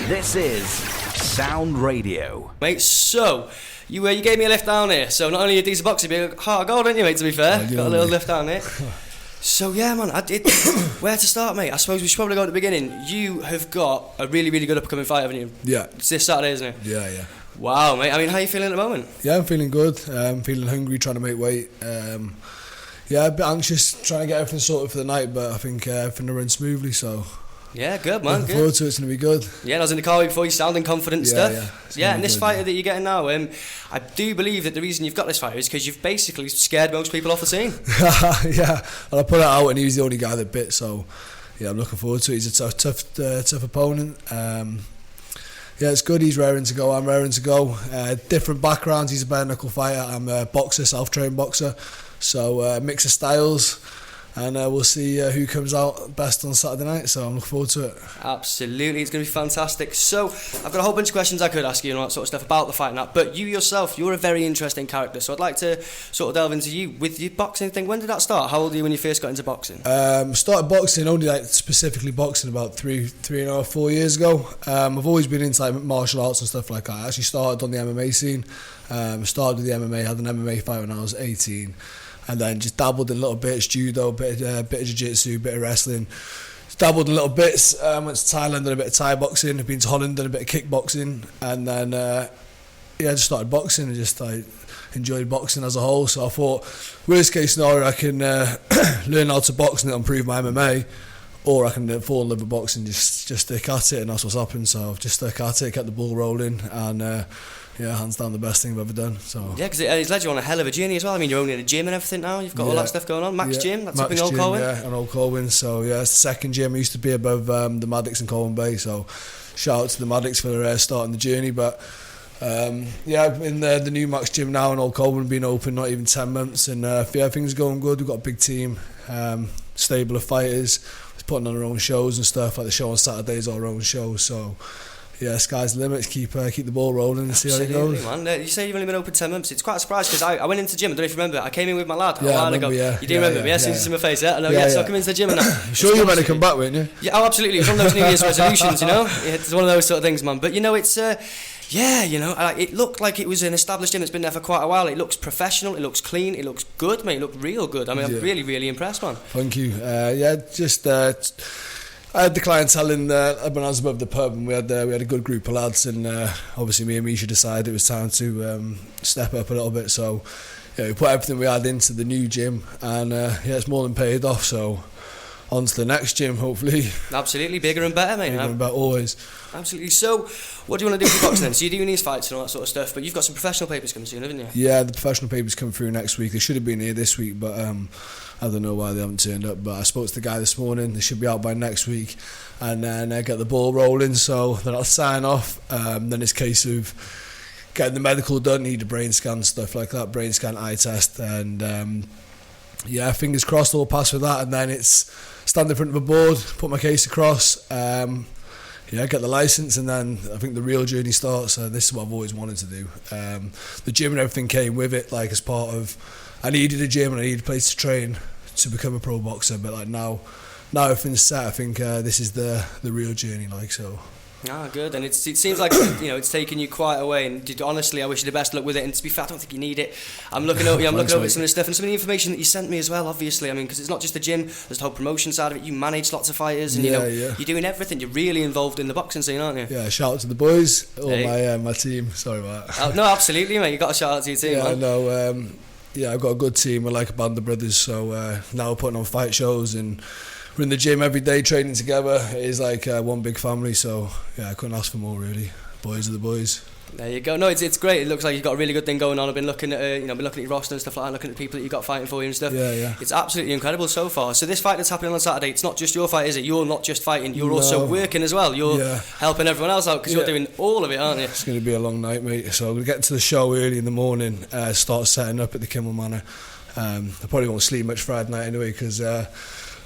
This is Sound Radio. Mate, so you gave me a lift down here, so not only a decent boxing, but a heart of gold, didn't you, mate, to be fair? Got a little lift down here. So yeah, man, where to start, mate? I suppose we should probably go at the beginning. You have got a really, really good upcoming fight, haven't you? Yeah. It's this Saturday, isn't it? Yeah. Wow, mate. I mean, how are you feeling at the moment? Yeah, I'm feeling good. I'm feeling hungry, trying to make weight. Yeah, a bit anxious, trying to get everything sorted for the night, but I think everything will run smoothly, so... Yeah, good, man. Looking forward to it. It's going to be good. Yeah, I was in the car before, you sounding confident and stuff. Yeah, and this fighter that you're getting now, I do believe that the reason you've got this fighter is because you've basically scared most people off the scene. Yeah, and I put it out and he was the only guy that bit, so yeah, I'm looking forward to it. He's a tough opponent. Yeah, it's good. He's raring to go. I'm raring to go. Different backgrounds. He's a bare knuckle fighter. I'm a boxer, self-trained boxer. So mix of styles. And we'll see who comes out best on Saturday night, so I'm looking forward to it. Absolutely, it's going to be fantastic. So, I've got a whole bunch of questions I could ask you and all that sort of stuff about the fight and that, but you yourself, you're a very interesting character, so I'd like to sort of delve into you with your boxing thing. When did that start? How old were you when you first got into boxing? Started boxing, only like specifically boxing about 4 years ago. I've always been into like martial arts and stuff like that. I actually started on the MMA scene. Started with the MMA, had an MMA fight when I was 18. And then just dabbled in little bits, judo, bit of jiu-jitsu, bit of wrestling. Dabbled in little bits, went to Thailand, done a bit of Thai boxing, I've been to Holland, done a bit of kickboxing, and then just started boxing and just enjoyed boxing as a whole. So I thought, worst case scenario, I can learn how to box and improve my MMA, or I can fall in love with boxing, just stick at it, and that's what's happened. So I've just stuck at it, kept the ball rolling, and hands down the best thing I've ever done. So yeah, because it's led you on a hell of a journey as well. I mean, you're owning a gym and everything now. You've got all that stuff going on. Max Gym, that's up in Old Colwyn. Yeah, in Old Colwyn. So yeah, it's the second gym. I used to be above the Maddocks in Colwyn Bay. So shout out to the Maddocks for starting the journey. But I'm in the new Max Gym now in Old Colwyn, been open not even 10 months, and things are going good. We've got a big team, stable of fighters. We're putting on our own shows and stuff. Like the show on Saturdays, our own shows. So. Yeah, sky's the limit. Keep the ball rolling and see how it goes. Man. You say you've only been open 10 months. It's quite a surprise because I went into the gym. I don't know if you remember. I came in with my lad a while ago. You do remember me? Yes, you see my face. Yeah, I know. So I come into the gym and sure, you meant to come back, weren't you? Yeah, absolutely. It's one of those New Year's resolutions, you know. It's one of those sort of things, man. But it's it looked like it was an established gym that's been there for quite a while. It looks professional. It looks clean. It looks good, mate. It looked real good. I mean, I'm really, really impressed, man. Thank you. I had the clientele in when I was above the pub, and we had a good group of lads, and obviously me and Misha decided it was time to step up a little bit. So we put everything we had into the new gym, and it's more than paid off. So on to the next gym, hopefully. Absolutely, bigger and better, mate. Bigger and better, always. Absolutely. So, what do you want to do with boxing then? So you're doing these fights and all that sort of stuff, but you've got some professional papers coming soon, haven't you? Yeah, the professional papers come through next week. They should have been here this week, but I don't know why they haven't turned up. But I spoke to the guy this morning. They should be out by next week, and then get the ball rolling. So then I'll sign off. Then it's a case of getting the medical done. Need a brain scan, stuff like that. Brain scan, eye test, and fingers crossed all pass with that. And then it's stand in front of a board, put my case across. Get the licence, and then I think the real journey starts. This is what I've always wanted to do. The gym and everything came with it, like as part of. I needed a gym and I needed a place to train to become a pro boxer. But like now everything's set. I think this is the real journey. Like so. Ah, good. And it seems like it's taken you quite a way. And honestly, I wish you the best luck with it. And to be fair, I don't think you need it. I'm looking over some of the stuff and some of the information that you sent me as well. Obviously, I mean, because it's not just the gym. There's the whole promotion side of it. You manage lots of fighters, and you're doing everything. You're really involved in the boxing scene, aren't you? Yeah. Shout out to the boys, my team. Sorry about that. No, absolutely, mate. You got to shout out to your team. Yeah, man. No. I've got a good team. We're like a band of brothers. So now we're putting on fight shows and. We're in the gym every day training together. It is like one big family, so I couldn't ask for more really. Boys are the boys. There you go. No, it's great. It looks like you've got a really good thing going on. I've been looking at your roster and stuff like that, looking at the people that you've got fighting for you and stuff. Yeah. It's absolutely incredible so far. So this fight that's happening on Saturday, it's not just your fight, is it? You're not just fighting, you're also working as well. You're helping everyone else out because you're doing all of it, aren't you? It's going to be a long night, mate. So we'll get to the show early in the morning, start setting up at the Kimmel Manor. I probably won't sleep much Friday night anyway because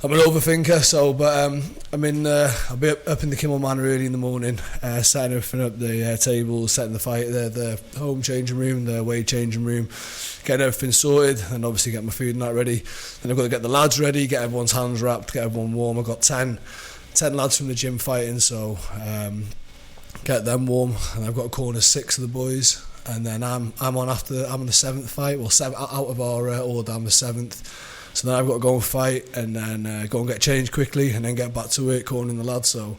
I'm an overthinker, I'll be up in the Kimmel Manor early in the morning, setting everything up, the tables, setting the fight, the home changing room, the away changing room, getting everything sorted, and obviously get my food and that ready. Then I've got to get the lads ready, get everyone's hands wrapped, get everyone warm. I've got 10 lads from the gym fighting, so get them warm, and I've got to corner 6 of the boys, and then I'm on the 7th fight. Well, 7 out of our order, I'm the 7th. So then I've got to go and fight, and then go and get changed quickly, and then get back to work cornering the lads. So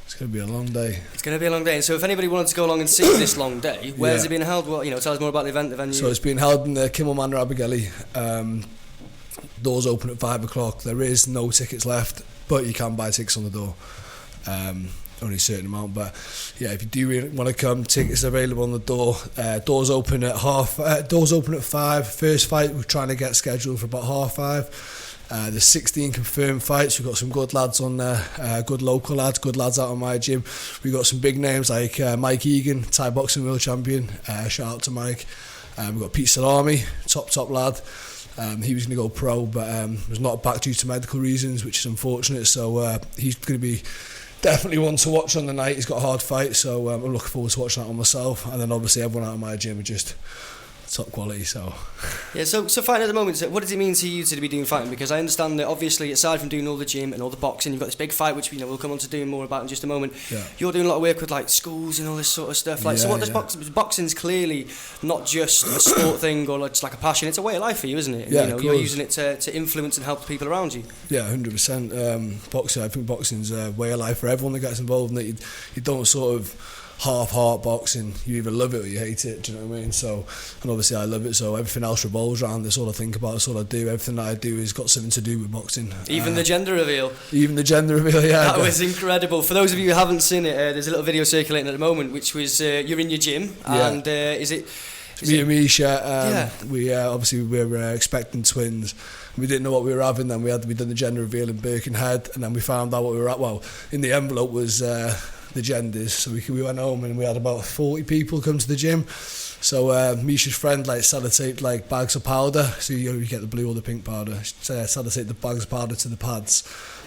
it's going to be a long day. It's going to be a long day. And so if anybody wanted to go along and see this long day, where's it being held? Well, tell us more about the event, the venue. So it's being held in the Kimmel Manor, Abergele. Doors open at 5 o'clock. There is no tickets left, but you can buy tickets on the door. Only a certain amount, but yeah, if you do really want to come, tickets are available on the door. Doors open at 5. First fight we're trying to get scheduled for about 5:30. There's 16 confirmed fights. We've got some good lads on there, good local lads, good lads out on my gym. We've got some big names like Mike Egan, Thai boxing world champion. Shout out to Mike. We've got Pete Salami, top lad. He was going to go pro, but was not back due to medical reasons, which is unfortunate. So he's going to be definitely one to watch on the night. He's got a hard fight, so I'm looking forward to watching that on myself. And then obviously everyone out of my gym are just top quality. So yeah, so fighting at the moment, what does it mean to you to be doing fighting? Because I understand that obviously aside from doing all the gym and all the boxing, you've got this big fight which we'll come on to doing more about in just a moment. Yeah. You're doing a lot of work with like schools and all this sort of stuff. Like, so what does boxing's clearly not just a sport thing or just like a passion, it's a way of life for you, isn't it? Yeah, you're using it to influence and help the people around you. Yeah, 100%. Boxing, I think boxing's a way of life for everyone that gets involved in it. You don't sort of half-heart boxing. You either love it or you hate it, do you know what I mean? So, and obviously I love it, so everything else revolves around this. All I think about, it's all I do. Everything that I do has got something to do with boxing. Even the gender reveal. Even the gender reveal, yeah. That was incredible. For those of you who haven't seen it, there's a little video circulating at the moment, which was you're in your gym, and is it... Me and Misha, we obviously we were expecting twins. We didn't know what we were having. Then we done the gender reveal in Birkenhead, and then we found out what we were at. Well, in the envelope was the genders. So we went home and we had about 40 people come to the gym. So Misha's friend sellotaped bags of powder. So you get the blue or the pink powder. Sellotaped the bags of powder to the pads.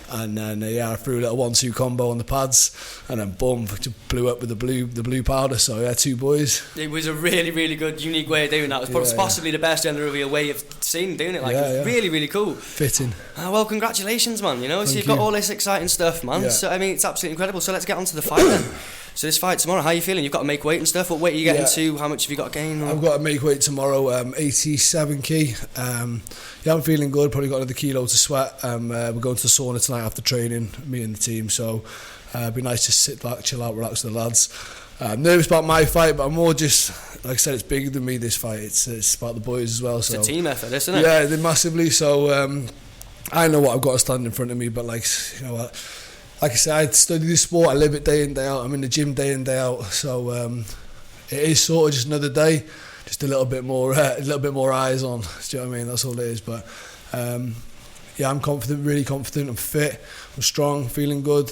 And then I threw a little 1-2 combo on the pads, and then boom, blew up with the blue powder. So yeah, 2 boys. It was a really, really good, unique way of doing that. It was possibly the best gender reveal way of seeing doing it. Really, really cool. Fitting. Well, congratulations, man. So you've got all this exciting stuff, man. Yeah. So I mean, it's absolutely incredible. So let's get on to the fight then. So this fight tomorrow, how are you feeling? You've got to make weight and stuff. What weight are you getting to? How much have you got to gain? I've got to make weight tomorrow, 87 kg. I'm feeling good. Probably got another kilo to sweat. We're going to the sauna tonight after training, me and the team. So it'd be nice to sit back, chill out, relax with the lads. I'm nervous about my fight, but I'm more just, like I said, it's bigger than me, this fight. It's about the boys as well. It's a team effort, isn't it? Yeah, they're massively. So I know what I've got to stand in front of me, but like I said, I study this sport, I live it day in, day out. I'm in the gym day in, day out. So it is sort of just another day, just a little bit more eyes on. Do you know what I mean? That's all it is. But I'm confident, really confident. I'm fit, I'm strong, feeling good.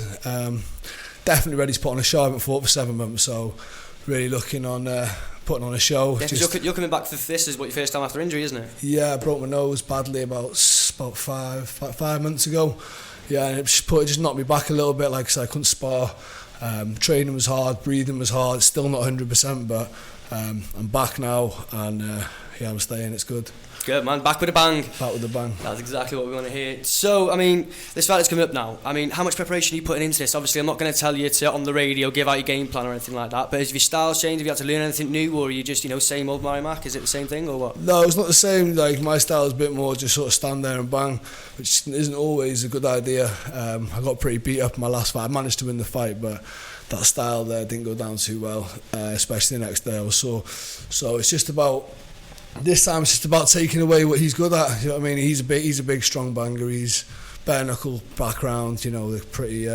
Definitely ready to put on a show. I haven't fought for 7 months, so really looking on putting on a show. Yeah, because you're coming back for this is what your first time after injury, isn't it? Yeah, I broke my nose badly about 5 months ago. Yeah, and it just knocked me back a little bit. Like I said, I couldn't spar. Training was hard, breathing was hard. Still not 100%, but I'm back now, and I'm staying. It's good. Good, man. Back with a bang. Back with a bang. That's exactly what we want to hear. So, I mean, this fight is coming up now. I mean, how much preparation are you putting into this? Obviously, I'm not going to tell you to, on the radio, give out your game plan or anything like that, but has your style changed? Have you had to learn anything new, or are you just, same old Murray Mac? Is it the same thing, or what? No, it's not the same. Like, my style is a bit more just sort of stand there and bang, which isn't always a good idea. I got pretty beat up in my last fight. I managed to win the fight, but that style there didn't go down too well, especially the next day or so. So it's just about... This time it's just about taking away what he's good at. You know what I mean? He's a big strong banger. He's bare knuckle background. They're pretty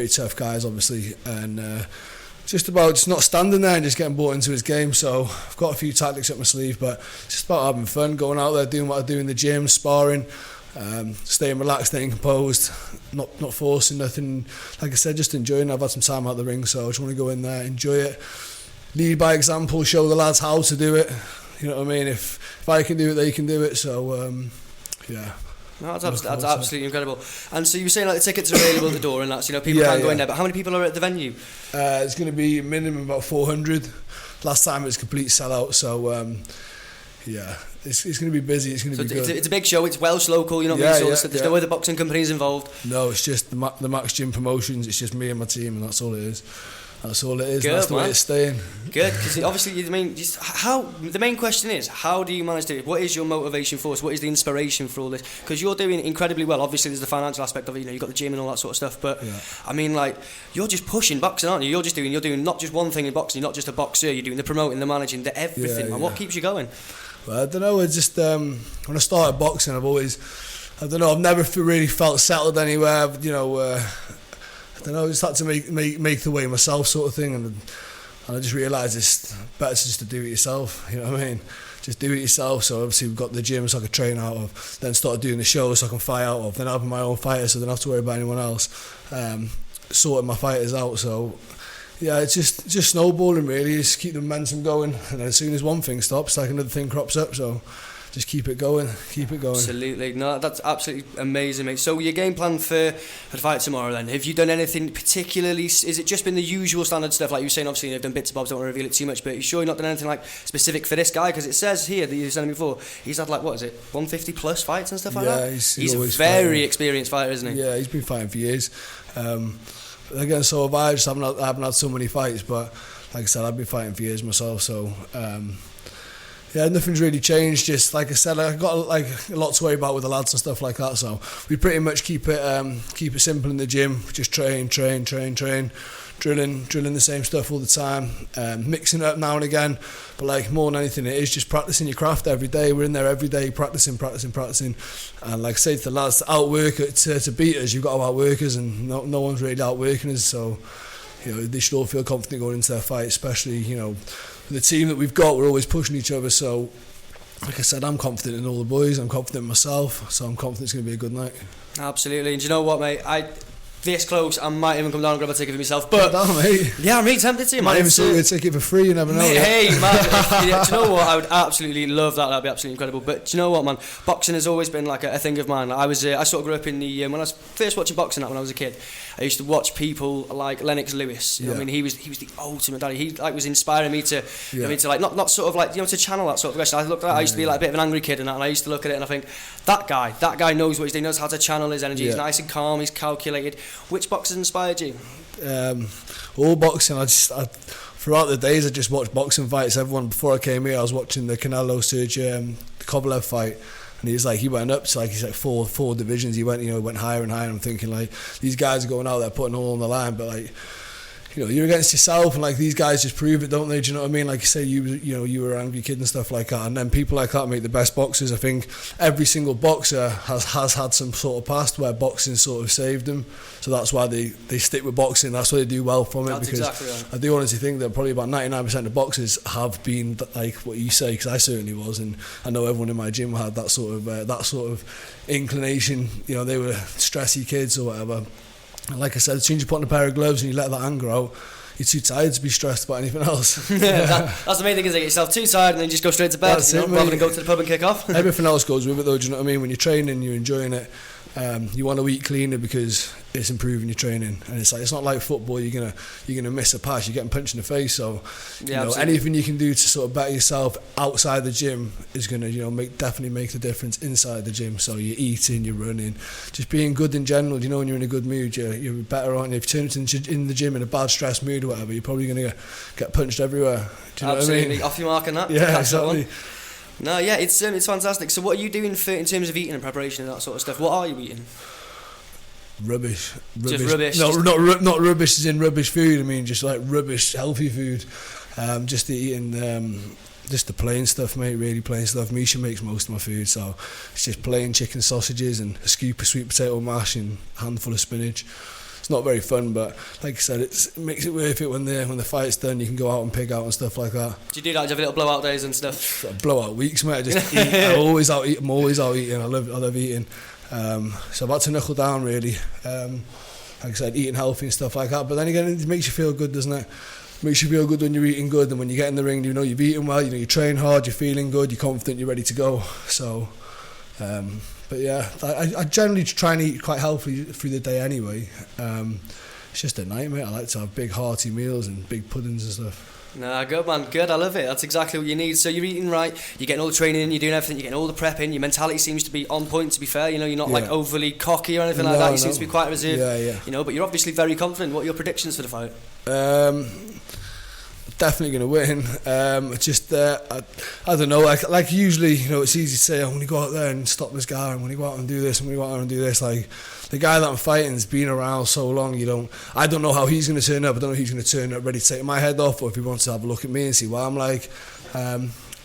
tough guys, obviously, and it's just about just not standing there and just getting bought into his game. So I've got a few tactics up my sleeve, but it's just about having fun, going out there, doing what I do in the gym, sparring, staying relaxed, staying composed, not forcing nothing. Like I said, just enjoying it. I've had some time out of the ring, so I just want to go in there, enjoy it, lead by example, show the lads how to do it. You know what I mean? If I can do it, they can do it. So, yeah. No, that's absolutely incredible. And so you were saying the tickets are available at the door and that's, people can go in there. But how many people are at the venue? It's going to be a minimum about 400. Last time it was complete sellout. So, it's going to be busy. It's going to be good. It's a big show. It's Welsh local. You're not there's no other boxing companies involved. No, it's just the Max Gym Promotions. It's just me and my team, and that's all it is. That's all it is. Good, That's the way it's staying. Good, because obviously the main question is, how do you manage to do it? What is your motivation for us? What is the inspiration for all this? Because you're doing incredibly well. Obviously, there's the financial aspect of it. You've got the gym and all that sort of stuff. But I mean, like, you're just pushing boxing, aren't you? You're doing not just one thing in boxing. You're not just a boxer. You're doing the promoting, the managing, the everything. Man. What keeps you going? Well, I don't know. It's just when I started boxing, I've never really felt settled anywhere. I don't know. I just had to make the way myself, sort of thing, and I just realised it's better just to do it yourself. You know what I mean? Just do it yourself. So obviously we've got the gym so I could train out of, then started doing the shows so I can fight out of, then having my own fighters so I don't have to worry about anyone else. Sorting my fighters out. So yeah, it's just snowballing really. Just keep the momentum going, and then as soon as one thing stops, like another thing crops up. So just keep it going. Absolutely. No, that's absolutely amazing, mate. So your game plan for the fight tomorrow then, have you done anything particularly, is it just been the usual standard stuff like you were saying? Obviously you've done bits and bobs, don't want to reveal it too much, but you sure you've not done anything like specific for this guy? Because it says here that you were saying before, he's had like, what is it, 150 plus fights and stuff like that? He's a very experienced fighter, isn't he? Yeah, he's been fighting for years. Again, so have I. Just haven't had so many fights, but like I said, I've been fighting for years myself, so yeah, nothing's really changed. Just like I said, I've got like a lot to worry about with the lads and stuff like that. So we pretty much keep it simple in the gym. Just train, drilling the same stuff all the time, mixing it up now and again. But like more than anything, it is just practicing your craft every day. We're in there every day, practicing. And like I say to the lads, to outwork to beat us, you've got to outwork us, and no one's really outworking us. So they should all feel confident going into their fight, especially the team that we've got. We're always pushing each other, so like I said, I'm confident in all the boys, I'm confident in myself, so I'm confident it's going to be a good night. Absolutely. And do you know what, mate, this close, I might even come down and grab a ticket for myself, but down, mate. Yeah, I'm really tempted to, might even sell you a ticket for free, you never know. Mate, hey man, do you know what, I would absolutely love that. That'd be absolutely incredible. But do you know what, man, boxing has always been like a thing of mine. I sort of grew up in the when I was first watching boxing when I was a kid, I used to watch people like Lennox Lewis. You know what I mean? He was the ultimate daddy. He like was inspiring me to to like not sort of like to channel that sort of aggression. I used to be like a bit of an angry kid, and I used to look at it and I think that guy knows what he's doing, knows how to channel his energy. He's nice and calm, he's calculated. Which boxers inspired you? All boxing. Throughout the days I just watched boxing fights. Everyone, before I came here, I was watching the Canelo Sergio Kovalev fight, and he went up to he's like four divisions. He went higher and higher, and I'm thinking like these guys are going out there putting all on the line, but like you're against yourself, and like these guys just prove it, don't they? Do you know what I mean? Like you say, you were an angry kid and stuff like that, and then people like that make the best boxers. I think every single boxer has had some sort of past where boxing sort of saved them, so that's why they stick with boxing. That's why they do well from it. That's because exactly right. I do honestly think that probably about 99% of boxers have been like what you say, because I certainly was, and I know everyone in my gym had that sort of inclination. They were stressy kids or whatever. And like I said, as soon as you put on a pair of gloves and you let that anger out, you're too tired to be stressed about anything else. That's the main thing, is get yourself too tired and then just go straight to bed, rather than go to the pub and kick off. Everything else goes with it though, do you know what I mean? When you're training, you're enjoying it. You want to eat cleaner because it's improving your training, and it's not like football. You're gonna miss a pass, you're getting punched in the face. So anything you can do to sort of better yourself outside the gym is gonna definitely make the difference inside the gym. So you're eating, you're running, just being good in general. When you're in a good mood, you're better on. If you turn it in the gym in a bad stress mood or whatever, you're probably gonna get punched everywhere. Do you know what I mean? Off your mark on that. Yeah, exactly. No, yeah, it's fantastic. So what are you doing in terms of eating and preparation and that sort of stuff? What are you eating? Rubbish. Just rubbish. No, not rubbish as in rubbish food. I mean, just like rubbish healthy food. Just eating just the plain stuff, mate. Really plain stuff. Misha makes most of my food, so it's just plain chicken sausages and a scoop of sweet potato mash and a handful of spinach. It's not very fun, but like I said, it makes it worth it when the fight's done. You can go out and pig out and stuff like that. Do you do that? Do you have little blowout days and stuff? Blowout weeks, mate. I just eat. I'm always out eating. I love eating. So I've had to knuckle down really. Like I said, eating healthy and stuff like that. But then again, it makes you feel good, doesn't it? Makes you feel good when you're eating good, and when you get in the ring, you've eaten well. You train hard, you're feeling good, you're confident, you're ready to go. So. But yeah, I generally try and eat quite healthy through the day anyway. it's just a nightmare. I like to have big hearty meals and big puddings and stuff. Nah, good man, good. I love it. That's exactly what you need. So you're eating right, you're getting all the training in, you're doing everything, you're getting all the prep in. Your mentality seems to be on point. To be fair, you know, you're not like overly cocky or anything like that. You seem to be quite reserved. Yeah. You know, but you're obviously very confident. What are your predictions for the fight? Definitely going to win. I don't know. Like usually, you know, it's easy to say, I'm going to go out there and stop this guy. I'm going to go out and do this. I'm going to go out and do this. Like the guy that I'm fighting has been around so long. I don't know how he's going to turn up. I don't know if he's going to turn up ready to take my head off, or if he wants to have a look at me and see what I'm like. I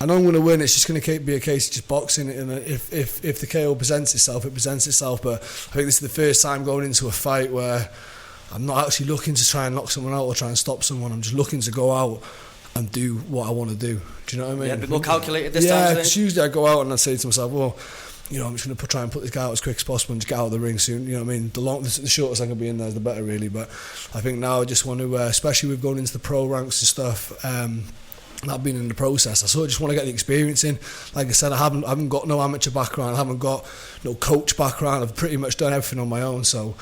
know I'm going to win. It's just going to be a case of just boxing it, and if the KO presents itself, it presents itself. But I think this is the first time going into a fight where I'm not actually looking to try and knock someone out or try and stop someone. I'm just looking to go out and do what I want to do. Do you know what I mean? Yeah, a bit more calculated this time. Yeah, because usually I go out and I say to myself, well, you know, I'm just going to try and put this guy out as quick as possible and just get out of the ring soon. You know what I mean? The shortest I can be in there is the better, really. But I think now I just want to, especially with going into the pro ranks and stuff, not being in the process, I sort of just want to get the experience in. Like I said, I haven't got no amateur background, I haven't got no coach background. I've pretty much done everything on my own, so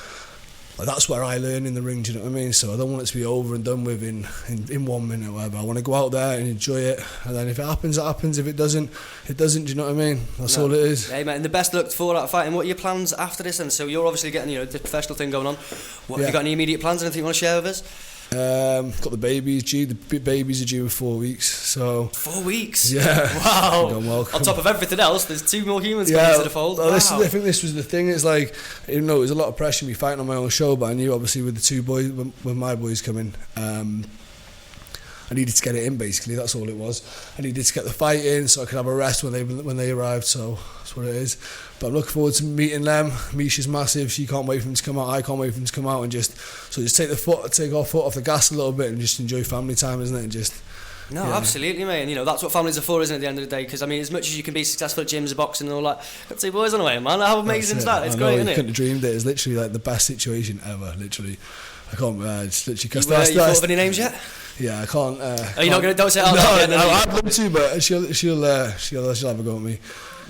that's where I learn in the ring, do you know what I mean? So I don't want it to be over and done with in 1 minute or whatever. I want to go out there and enjoy it, and then if it happens, it happens. If it doesn't, it doesn't, do you know what I mean? That's all it is. Hey mate, and the best luck for that fight. And what are your plans after this? And so you're obviously getting, you know, the professional thing going on. Have you got any immediate plans, anything you want to share with us? Got the babies due. The babies are due in 4 weeks. So 4 weeks. Yeah. Wow. On top of everything else, there's 2 more humans coming into the fold. Well, wow. I think this was the thing. It's like, even though it was a lot of pressure me fighting on my own show, but I knew obviously with the 2 boys, with my boys coming, I needed to get it in. Basically, that's all it was. I needed to get the fight in so I could have a rest when they arrived. So that's what it is. But I'm looking forward to meeting them. Misha's massive. She can't wait for them to come out. I can't wait for them to come out, and just take our foot off the gas a little bit and just enjoy family time, isn't it? And just absolutely, mate. And you know, that's what families are for, isn't it, at the end of the day? Because I mean, as much as you can be successful at gyms, boxing and all that, got 2 boys on the way, man. How amazing is that? It's great, isn't it? I couldn't have dreamed it. It's literally like the best situation ever. Literally, I can't. It's literally. You thought of any names yet? Yeah, I can't. Are you not going to? Don't say it out loud. No, I'd love to, but she'll have a go at me.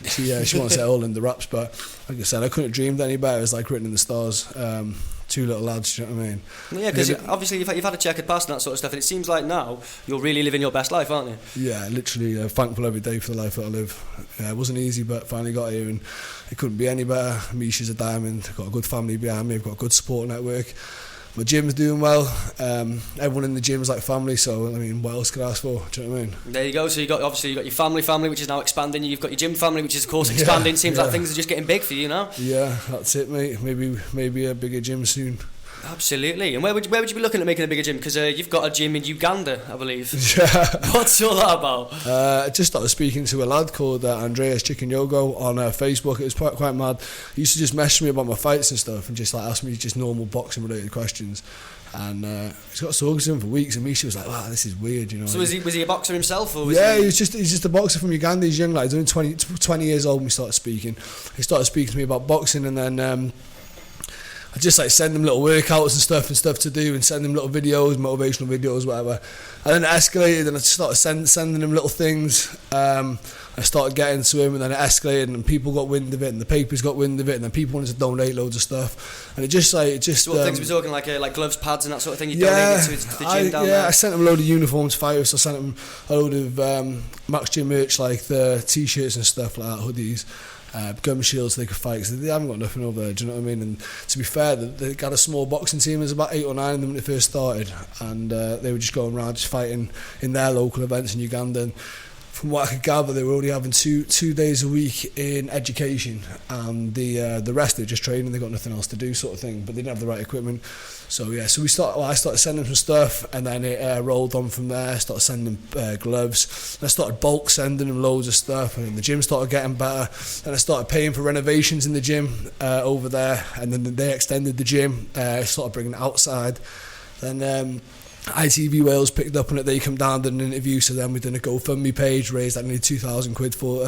She wants it all in the wraps, but like I said, I couldn't have dreamed any better. It's like written in the stars. 2 little lads, do you know what I mean? Yeah, because obviously you've had a checkered past and that sort of stuff, and it seems like now you're really living your best life, aren't you? Yeah, literally thankful every day for the life that I live. Yeah, it wasn't easy, but finally got here, and it couldn't be any better. Misha's a diamond. I've got a good family behind me. I've got a good support network. My gym's doing well. Everyone in the gym's like family, so I mean, what else could I ask for? Do you know what I mean? There you go. So you got your family, which is now expanding. You've got your gym family, which is of course expanding. Seems like things are just getting big for you now. Yeah, that's it, mate. Maybe a bigger gym soon. Absolutely. And where would you be looking at making a bigger gym? Because you've got a gym in Uganda, I believe. Yeah. What's all that about? I just started speaking to a lad called Andreas Chicken Yogo on Facebook. It was quite mad. He used to just message me about my fights and stuff and just like ask me just normal boxing related questions. And he's got talking to him for weeks, and Misha was like, "Wow, this is weird," you know. So was he a boxer himself, or he's just a boxer from Uganda. He's young, like he's only 20 years old when we started speaking. He started speaking to me about boxing, and then I just like send him little workouts and stuff to do, and send him little videos, motivational videos, whatever. And then it escalated, and I started sending him little things. I started getting to him, and then it escalated, and people got wind of it, and the papers got wind of it, and then people wanted to donate loads of stuff, and it just. So what things we're talking like gloves, pads, and that sort of thing. You donated to the gym down there. Yeah, I sent him a load of uniforms, fighters. So I sent him a load of Max Gym merch, like the t-shirts and stuff like that, hoodies. Gum shields so they could fight, because they haven't got nothing over there, do you know what I mean? And to be fair, they got a small boxing team. There's about 8 or 9 of them when it first started, and they were just going around just fighting in their local events in Uganda. And from what I could gather, they were only having two days a week in education, and the rest they were just training. They got nothing else to do, sort of thing. But they didn't have the right equipment. So yeah, so I started sending them some stuff, and then it rolled on from there. I started sending them gloves. And I started bulk sending them loads of stuff, and the gym started getting better. Then I started paying for renovations in the gym over there, and then they extended the gym. Started bringing it outside. Then ITV Wales picked up on it. They come down, did an interview. So then we did a GoFundMe page, raised like nearly 2,000 quid for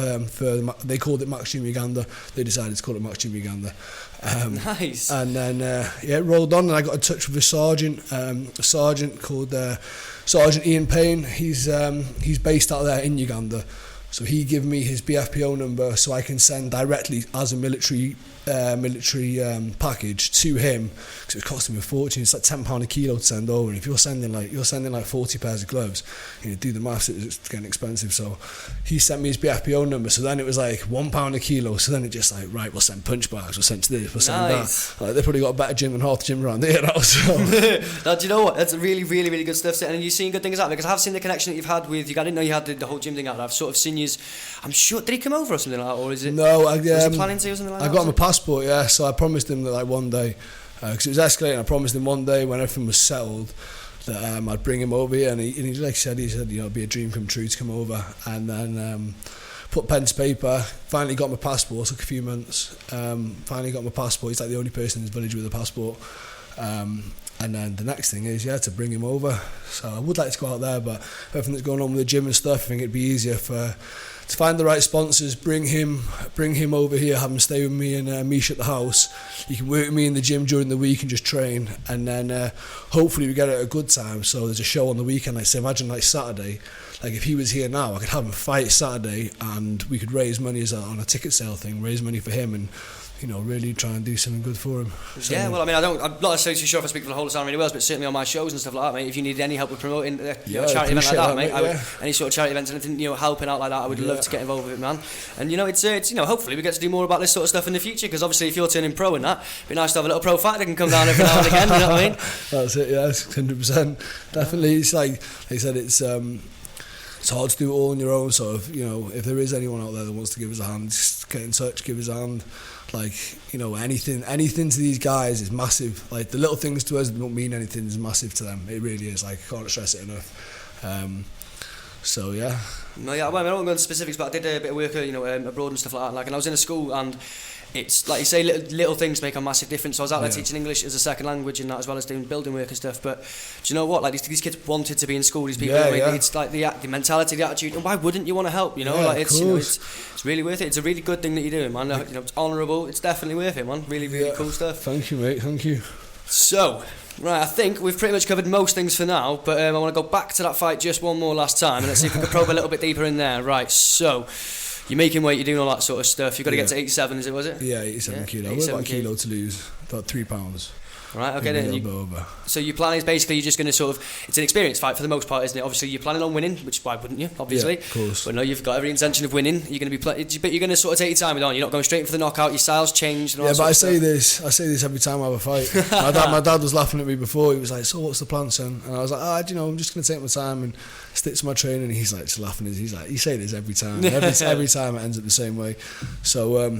they called it Max Gym Uganda. They decided to call it Max Gym Uganda. Nice. And then it rolled on, and I got in touch with a sergeant called Sergeant Ian Payne. He's based out there in Uganda. So he gave me his BFPO number so I can send directly as a military package to him, because it was costing me a fortune. It's like £10 a kilo to send over, and if you're sending like 40 pairs of gloves, do the maths, it's getting expensive. So he sent me his BFPO number, so then it was like £1 a kilo. So then it just like, right, we'll send punch bags, we'll send to this, we'll send that. Like, they've probably got a better gym than half the gym around here now. So now, do you know what? That's really, really, really good stuff. And you've seen good things out, because I have seen the connection that you've had with you. I didn't know you had the whole gym thing out. I've sort of seen you. I'm sure, did he come over or something like that, or is it? No, was he planning to or something like that? I got him a passport, yeah. So I promised him that like one day, because it was escalating. I promised him one day when everything was settled that I'd bring him over here, and he like said, it'd be a dream come true to come over. And then put pen to paper. Finally got my passport. Took a few months. Finally got my passport. He's like the only person in his village with a passport. And then the next thing is to bring him over. So I would like to go out there, but everything that's going on with the gym and stuff, I think it'd be easier to find the right sponsors, bring him over here, have him stay with me and Mish at the house. He can work with me in the gym during the week and just train, and then hopefully we get it at a good time. So there's a show on the weekend. Like, say, imagine like Saturday, like if he was here now, I could have him fight Saturday, and we could raise money on a ticket sale thing, raise money for him, and really try and do something good for him. So, yeah, well, I mean, I'm not necessarily sure if I speak for the whole of Sound Radio Wales, but certainly on my shows and stuff like that, mate, if you needed any help with promoting a charity event like that, mate, any sort of charity events, anything, helping out like that, I would love to get involved with it, man. And, it's hopefully we get to do more about this sort of stuff in the future, because obviously if you're turning pro and that, it'd be nice to have a little pro fighter that can come down every now and again, you know what I mean? That's it, yeah, 100%. Definitely, it's like they said, it's hard to do it all on your own, so if there is anyone out there that wants to give us a hand, just get in touch, give us a hand. Like, anything to these guys is massive. Like, the little things to us that don't mean anything is massive to them. It really is. Like, I can't stress it enough. So yeah. No, yeah. Well, I don't go into specifics, but I did a bit of work, abroad and stuff like that. Like, and I was in a school, and it's like you say, little things make a massive difference. So I was out there teaching English as a second language and that, as well as doing building work and stuff. But do you know what? Like, these kids wanted to be in school. These people, it's like the mentality, the attitude. And why wouldn't you want to help? It's really worth it. It's a really good thing that you're doing, man. It's honourable. It's definitely worth it, man. Really, really cool stuff. Thank you, mate. Thank you. So, right, I think we've pretty much covered most things for now, but I want to go back to that fight just one more last time, and let's see if we can probe a little bit deeper in there. Right, so you're making weight, you're doing all that sort of stuff. You've got to get to 87, was it? Yeah, 87 kilo. We're about a kilo to lose, about £3. Right, okay then. So your plan is basically you're just going to sort of, it's an experience fight for the most part, isn't it? Obviously you're planning on winning, which why wouldn't you, obviously? Yeah, of course. But no, you've got every intention of winning. You're going to be, but you're going to sort of take your time with it, you're not going straight for the knockout, your style's changed and all that. Yeah, but I say this every time I have a fight. my dad was laughing at me before. He was like, so what's the plan, son? And I was like, I'm just going to take my time and stick to my training. And he's like, just laughing. He's like, you say this every time. Every time it ends up the same way. So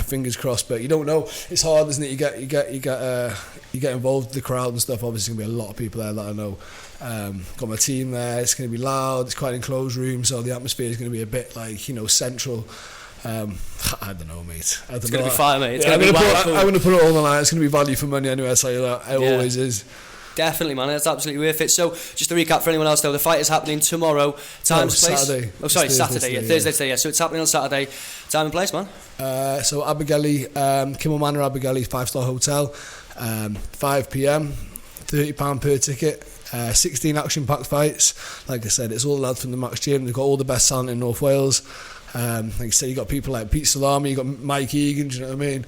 fingers crossed, but you don't know. It's hard, isn't it? You get involved with the crowd and stuff. Obviously going to be a lot of people there that I know. Got my team there. It's going to be loud. It's quite an enclosed room, so the atmosphere is going to be a bit like central. I don't know, mate. It's going to be fire, mate. I'm going to put it all on the line. It's going to be value for money anyway. I tell you that. It always is. Definitely, man. That's absolutely worth it. So, just to recap for anyone else, though, the fight is happening tomorrow. Times, place. Saturday. Oh, sorry, Saturday. Thursday today. Yeah. So it's happening on Saturday. Time and place, man. So Abergele, Kimmel Manor, Abergele, 5-star hotel. 5 p.m. £30 per ticket. 16 action-packed fights. Like I said, it's all the lads from the Max Gym. They've got all the best talent in North Wales. Like I said, you got people like Pete Salami, you got Mike Egan. Do you know what I mean?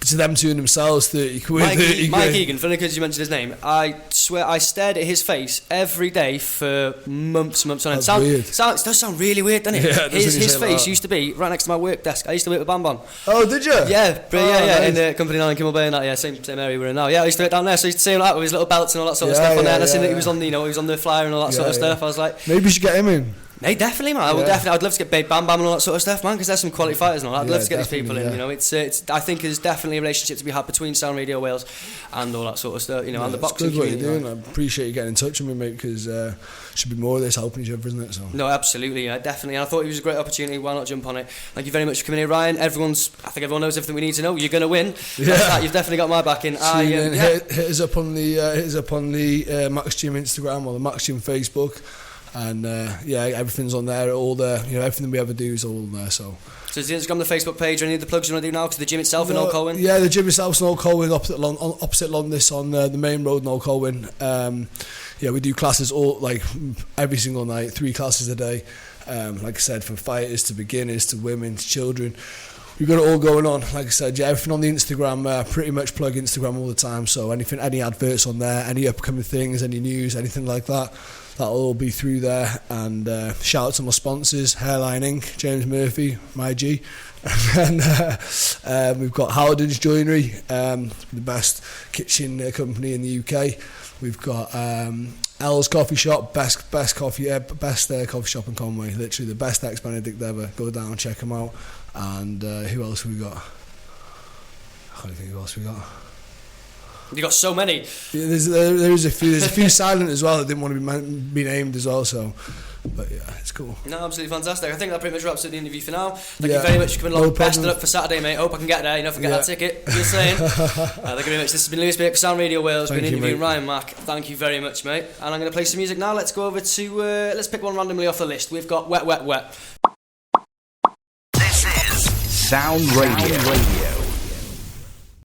To them two and themselves, 30 quid. Mike Egan, funny because you mentioned his name. I swear I stared at his face every day for months on end. Weird. It does sound really weird, doesn't it? Yeah, his face used to be right next to my work desk. I used to work with Bam Bam. Oh, did you? Yeah, Nice. in the company now in Kimmel Bay and that, same area we're in now. Yeah, I used to work down there, so I used to see him like with his little belts and all that sort of stuff on there. And I seen that he was on the, he was on the flyer and all that sort of stuff. I was like, maybe you should get him in. Hey, definitely, man. I'd love to get Bam Bam and all that sort of stuff, man, because there's some quality fighters and all that. I'd love to get these people in. It's I think there's definitely a relationship to be had between Sound Radio Wales and all that sort of stuff, and the boxing it's good community. What you're doing. I appreciate you getting in touch with me, mate, because should be more of this helping each other, isn't it? So. No, absolutely, yeah, definitely. And I thought it was a great opportunity. Why not jump on it? Thank you very much for coming in, Ryan. I think everyone knows everything we need to know. You're going to win. Yeah. You've definitely got my backing. Hit us up on the Max Gym Instagram or the Max Gym Facebook. and yeah, everything's on there. All the everything we ever do is all on there. So is the Instagram, the Facebook page, or any of the plugs you want to do now? Because the gym itself in Old Colwyn. Yeah, the gym itself in Old Colwyn, opposite Londis on the main road in Old Colwyn. Yeah, we do classes every single night, 3 classes a day. Like I said, from fighters to beginners to women to children. We've got it all going on. Like I said, yeah, everything on the Instagram, pretty much plug Instagram all the time. So any adverts on there, any upcoming things, any news, anything like that, that'll all be through there. And shout out to my sponsors, Hairline Inc., James Murphy, my G. And then we've got Howden's Joinery, the best kitchen company in the UK. We've got L's Coffee Shop, best coffee shop in Conway. Literally the best Ex Benedict ever. Go down, check them out. And who else have we got? I can't think who else we got. You got so many. Yeah, there's a few. There's a few silent as well that didn't want to be named as well. So, but yeah, it's cool. No, absolutely fantastic. I think that pretty much wraps up the interview for now. Thank you very much for coming along. Best of luck for Saturday, mate. Hope I can get there. If I get that ticket. Just saying. Thank you very much. This has been Lewis Baker for Sound Radio Wales. We've been interviewing Ryan Mack. Thank you very much, mate. And I'm going to play some music now. Let's go over to. Let's pick one randomly off the list. We've got Wet Wet Wet. This is Sound Radio.